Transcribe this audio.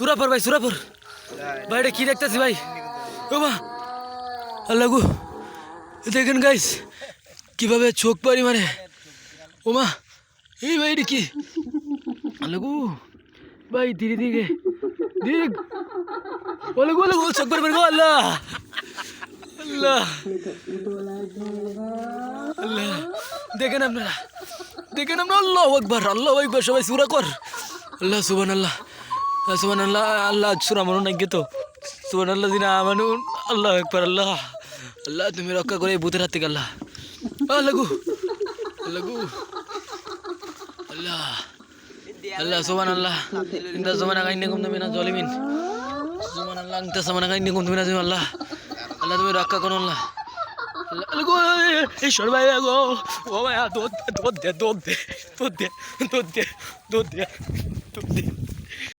সুরাপুর ভাই সুরাপুর ভাই এটা কি দেখতেছি ভাই ও মা আল্লাহ গো দেখেন গাইস কিভাবে চোখ পারি মানে ও মা এই ভাই এটা কি আল্লাহ গো ভাই ধীরে ধীরে ধীরে ওলে গো চোখ পারি গো আল্লাহ আল্লাহ আল্লাহ দেখেন আপনারা আল্লাহু আকবার সবাই সূরা কর আল্লাহ সুবহানাল্লাহ সুবহানাল্লাহ আল্লাহ সূরা মনে নাই তো সুবহানাল্লাহ জিনা আমানু আল্লাহু আকবার আল্লাহ আল্লাহ তুমি রক্ষা করে ভূতের হাত থেকে আল্লাহ আল্লাহ গো আল্লাহ আল্লাহ সুবহানাল্লাহ ইনতা জামানা কাইন্নাকুম মিনা জালিমিন সুবহানাল্লাহ ইনতা জামানা কাইন্নাকুম মিনা জালিমিন আল্লাহ আল্লাহ তুমি রক্ষা করো আল্লাহ আল্লাহ গো এই সরবাই গো ও ভাই দুধ দে